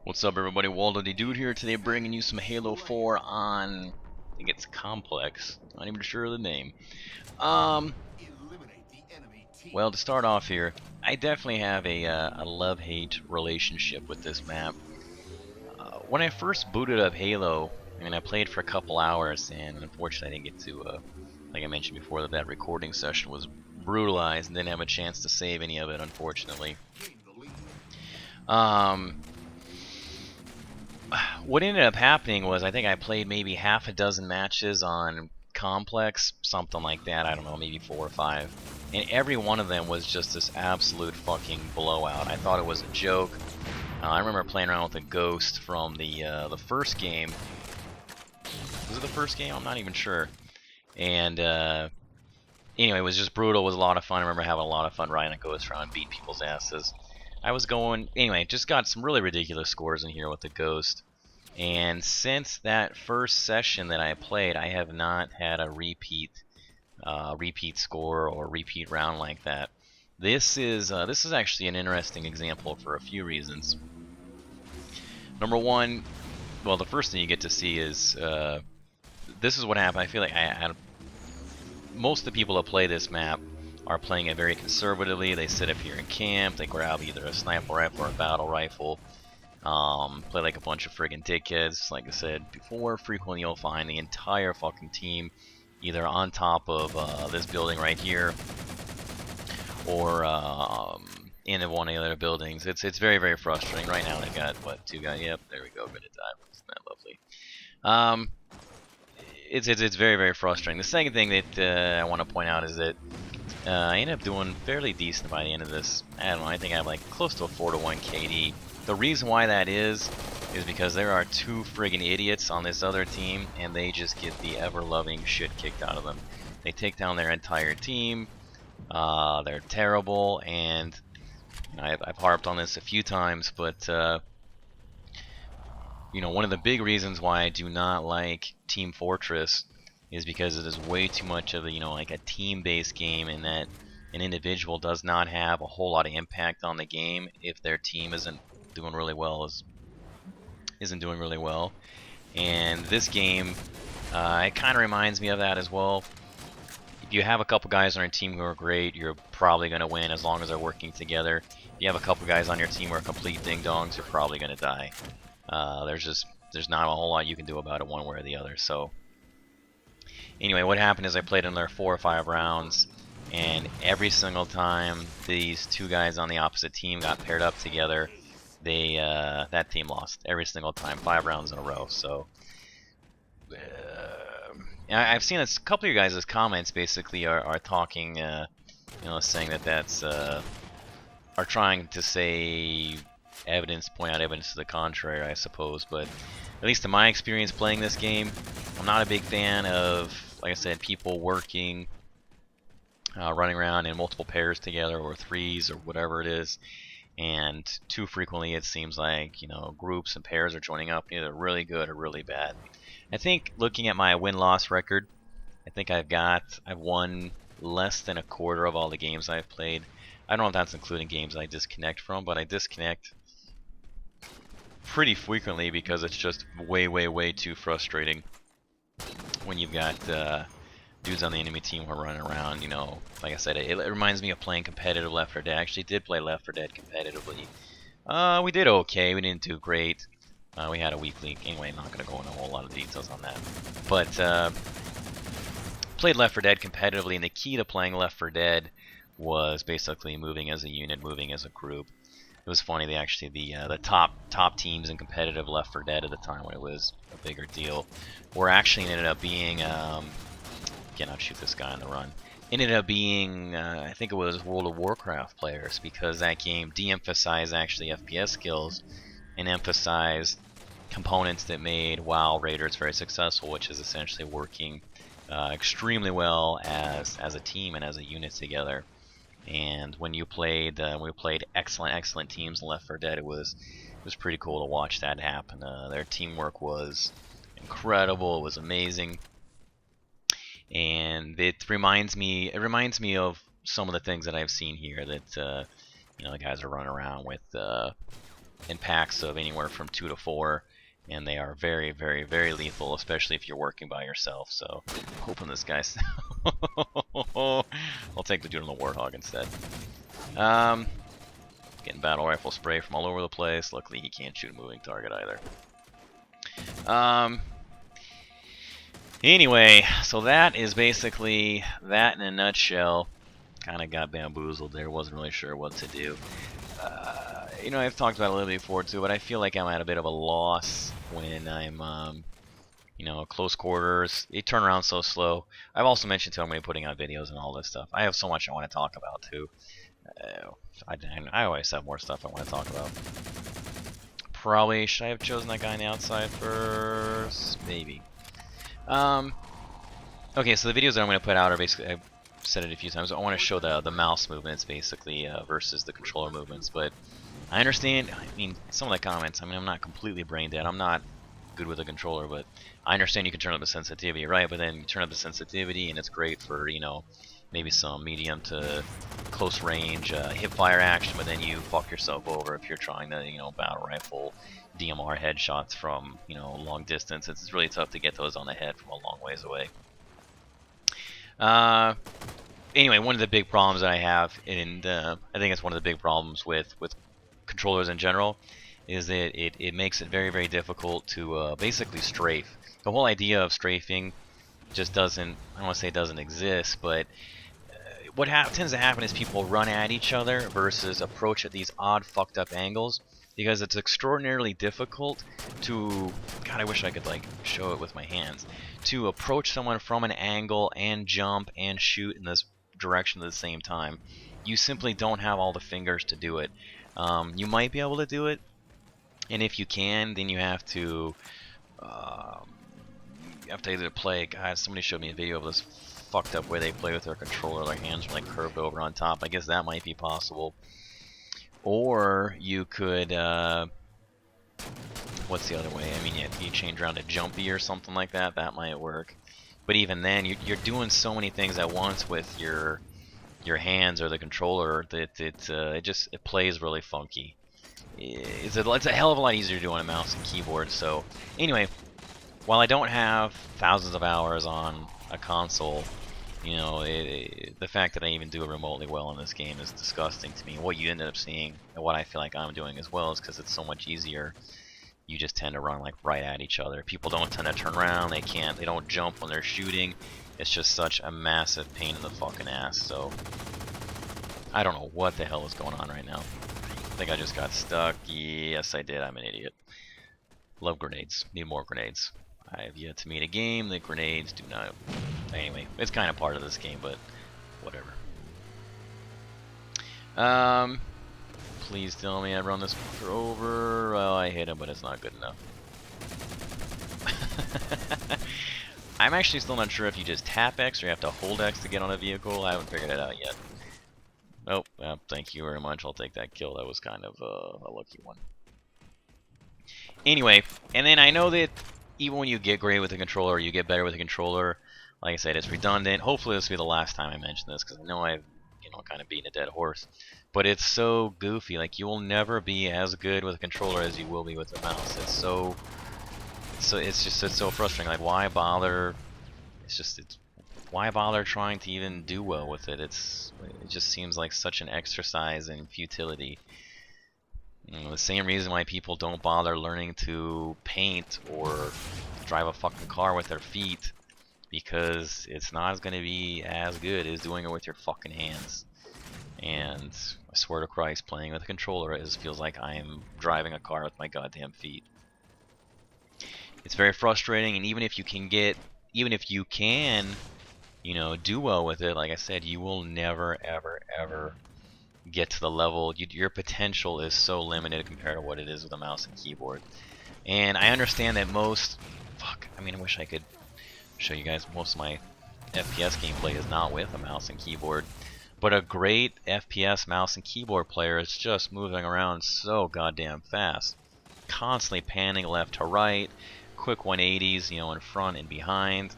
What's up, everybody? WaldoDude here. Today, bringing you some Halo 4 on, I think it's Complex. Not even sure of the name. Well, to start off here, I definitely have a love-hate relationship with this map. When I first booted up Halo, I played for a couple hours, and unfortunately, I didn't get to, like I mentioned before, that recording session was brutalized, and didn't have a chance to save any of it, unfortunately. What ended up happening was I think I played maybe half a dozen matches on Complex, something like that, I don't know, maybe 4 or 5. And every one of them was just this absolute fucking blowout. I thought it was a joke. I remember playing around with a Ghost from the first game. Was it the first game? I'm not even sure. And anyway, it was just brutal. It was a lot of fun. I remember having a lot of fun riding a Ghost around and beating people's asses. I was going, anyway, just got some really ridiculous scores in here with the Ghost. And since that first session that I played, I have not had a repeat score or repeat round like that. This is actually an interesting example for a few reasons. Number one, well, the first thing you get to see is this is what happened. I feel like most of the people that play this map are playing it very conservatively. They sit up here in camp, they grab either a sniper rifle or a battle rifle, play like a bunch of friggin' dickheads. Like I said before, frequently you'll find the entire fucking team either on top of this building right here, or in one of the other buildings. It's very, very frustrating. Right now they got, what, 2 guys? Yep, there we go, gonna die. Isn't that lovely? It's very, very frustrating. The second thing that I want to point out is that I ended up doing fairly decent by the end of this. I don't know, I think I have like close to a 4-to-1 KD. The reason why that is because there are 2 friggin' idiots on this other team, and they just get the ever-loving shit kicked out of them. They take down their entire team. They're terrible, and I've harped on this a few times, but one of the big reasons why I do not like Team Fortress is because it is way too much of a, like a team-based game, in that an individual does not have a whole lot of impact on the game if their team isn't doing really well. And this game, it kind of reminds me of that as well. If you have a couple guys on your team who are great, you're probably going to win as long as they're working together. If you have a couple guys on your team who are complete ding-dongs, you're probably going to die. There's not a whole lot you can do about it one way or the other. So anyway, what happened is I played another 4 or 5 rounds, and every single time these 2 guys on the opposite team got paired up together, that team lost every single time, 5 rounds in a row. So I've seen a couple of you guys' comments basically are talking, saying that's are trying to say point out evidence to the contrary, I suppose. But at least in my experience playing this game, I'm not a big fan of, like I said, people working, running around in multiple pairs together, or 3s, or whatever it is. And too frequently it seems like, groups and pairs are joining up, either really good or really bad. I think looking at my win-loss record, I think I've won less than a quarter of all the games I've played. I don't know if that's including games I disconnect from, but I disconnect pretty frequently because it's just way, way, way too frustrating when you've got dudes on the enemy team who are running around. Like I said, it reminds me of playing competitive Left 4 Dead. I actually did play Left 4 Dead competitively. We did okay. We didn't do great. We had a weak league. Anyway, not going to go into a whole lot of details on that. But played Left 4 Dead competitively, and the key to playing Left 4 Dead was basically moving as a unit, moving as a group. It was funny, the top teams in competitive Left 4 Dead at the time, when it was a bigger deal, were actually ended up being cannot shoot this guy on the run. Ended up being, I think it was World of Warcraft players, because that game de-emphasized actually FPS skills and emphasized components that made WoW Raiders very successful, which is essentially working extremely well as a team and as a unit together. And when we played excellent teams in Left 4 Dead, it was pretty cool to watch that happen. Their teamwork was incredible. It was amazing. And it reminds me of some of the things that I've seen here, that the guys are running around with in packs of anywhere from 2 to 4, and they are very, very, very lethal, especially if you're working by yourself. So, hoping this guy's... I'll take the dude on the Warthog instead. Getting battle rifle spray from all over the place. Luckily, he can't shoot a moving target either. Anyway, so that is basically that in a nutshell. Kind of got bamboozled there. Wasn't really sure what to do. You know, I've talked about it a little bit before too, but I feel like I'm at a bit of a loss when I'm, you know, close quarters. They turn around so slow. I've also mentioned too, I'm going to be putting out videos and all this stuff. I have so much I want to talk about too. I always have more stuff I want to talk about. Probably should I have chosen that guy on the outside first? Maybe. Okay, so the videos that I'm going to put out are basically, I've said it a few times, I want to show the mouse movements basically versus the controller movements, but I understand, I mean, some of the comments, I mean, I'm not completely brain dead, I'm not good with a controller, but I understand you can turn up the sensitivity, right? But then you turn up the sensitivity and it's great for, you know, maybe some medium to close range hip fire action, but then you fuck yourself over if you're trying to, you know, battle rifle DMR headshots from, you know, long distance. It's really tough to get those on the head from a long ways away. Anyway, one of the big problems that I have, and I think it's one of the big problems with controllers in general, is that it makes it very, very difficult to basically strafe. The whole idea of strafing just doesn't, I don't want to say it doesn't exist, but what tends to happen is people run at each other versus approach at these odd fucked up angles, because it's extraordinarily difficult to, God, I wish I could like show it with my hands, to approach someone from an angle and jump and shoot in this direction at the same time. You simply don't have all the fingers to do it. You might be able to do it, and if you can, then you have to either play, God, somebody showed me a video of this fucked up way they play with their controller, their hands are like curved over on top. I guess that might be possible. Or you could, what's the other way? I mean, yeah, you change around to jumpy or something like that, that might work. But even then, you're doing so many things at once with your hands or the controller that it plays really funky. It's a hell of a lot easier to do on a mouse and keyboard. So anyway, while I don't have thousands of hours on a console, you know, the fact that I even do it remotely well in this game is disgusting to me. What you ended up seeing, and what I feel like I'm doing as well, is because it's so much easier. You just tend to run like right at each other. People don't tend to turn around. They don't jump when they're shooting. It's just such a massive pain in the fucking ass. So I don't know what the hell is going on right now. I think I just got stuck. Yes, I did. I'm an idiot. Love grenades. Need more grenades. I have yet to meet a game that grenades do not... Anyway, it's kind of part of this game, but whatever. Please tell me I run this over. Well, I hit him, but it's not good enough. I'm actually still not sure if you just tap X or you have to hold X to get on a vehicle. I haven't figured it out yet. Nope. Thank you very much. I'll take that kill. That was kind of a lucky one. Anyway, and then I know that even when you get great with the controller, you get better with the controller. Like I said, it's redundant. Hopefully this will be the last time I mention this, because I know I've, you know, kind of beaten a dead horse. But it's so goofy. Like, you will never be as good with a controller as you will be with a mouse. It's so frustrating. Like, why bother? Why bother trying to even do well with it? It just seems like such an exercise in futility. You know, the same reason why people don't bother learning to paint or drive a fucking car with their feet, because it's not going to be as good as doing it with your fucking hands. And I swear to Christ, playing with a controller feels like I'm driving a car with my goddamn feet. It's very frustrating, and even if you can, you know, do well with it, like I said, you will never, ever, ever get to the level. Your potential is so limited compared to what it is with a mouse and keyboard. And I understand that I mean, I wish I could show you guys most of my FPS gameplay is not with a mouse and keyboard. But a great FPS mouse and keyboard player is just moving around so goddamn fast. Constantly panning left to right, quick 180s, you know, in front and behind.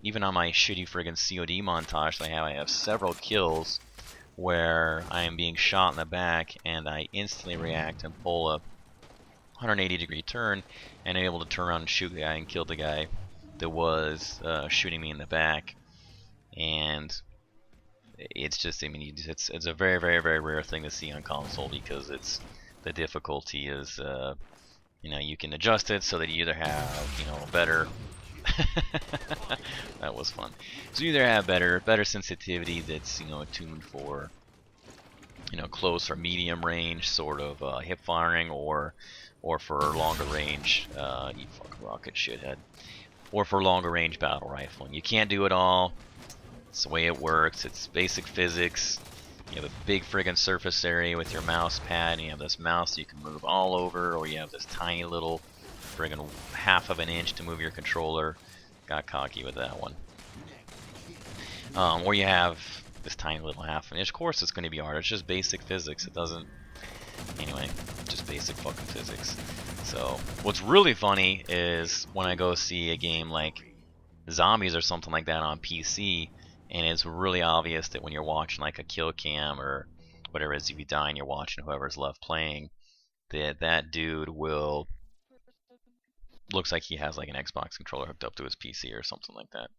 Even on my shitty friggin' COD montage that I have several kills where I am being shot in the back and I instantly react and pull a 180-degree turn and able to turn around and shoot the guy and kill the guy that was shooting me in the back. And it's just, I mean, it's a very, very, very rare thing to see on console, because the difficulty is, you know, you can adjust it so that you either have, you know, better that was fun. So you either have better sensitivity that's, you know, tuned for, you know, close or medium range sort of hip firing, or for longer range, you fucking rocket shithead, or for longer range battle rifling. You can't do it all. It's the way it works. It's basic physics. You have a big friggin' surface area with your mouse pad, and you have this mouse you can move all over, or you have this tiny little friggin' half of an inch to move your controller. Got cocky with that one. Or you have this tiny little half an inch. Of course it's going to be hard. It's just basic physics. It doesn't... Anyway, just basic fucking physics. So, what's really funny is when I go see a game like Zombies or something like that on PC, and it's really obvious that when you're watching like a kill cam or whatever it is, if you die and you're watching whoever's left playing, that dude will... looks like he has like an Xbox controller hooked up to his PC or something like that.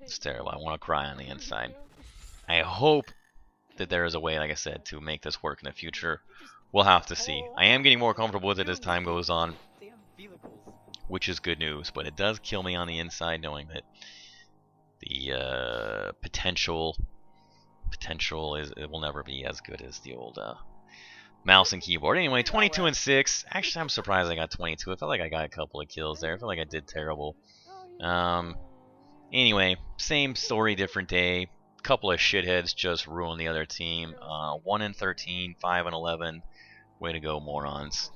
It's terrible. I want to cry on the inside. I hope that there is a way, like I said, to make this work in the future. We'll have to see. I am getting more comfortable with it as time goes on, which is good news, but it does kill me on the inside knowing that the potential is, it will never be as good as the old mouse and keyboard. Anyway, 22 and 6. Actually, I'm surprised I got 22. I felt like I got a couple of kills there. I felt like I did terrible. Anyway, same story, different day. Couple of shitheads just ruined the other team. 1 and 13, 5 and 11. Way to go, morons.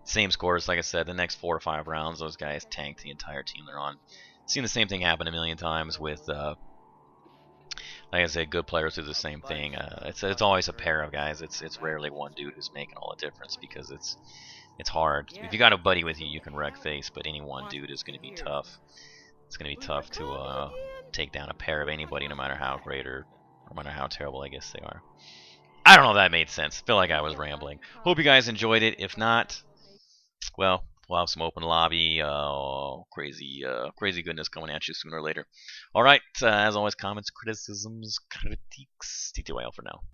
Same scores, like I said. The next 4 or 5 rounds, those guys tanked the entire team they're on. Seen the same thing happen a million times with, like I said, good players do the same thing. It's always a pair of guys. It's rarely one dude who's making all the difference, because it's hard. If you got a buddy with you, you can wreck face, but any one dude is going to be tough. It's going to be tough to take down a pair of anybody, no matter how great or no matter how terrible I guess they are. I don't know if that made sense. I feel like I was rambling. Hope you guys enjoyed it. If not, well, we'll have some open lobby, crazy goodness coming at you sooner or later. All right, as always, comments, criticisms, critiques, TTYL for now.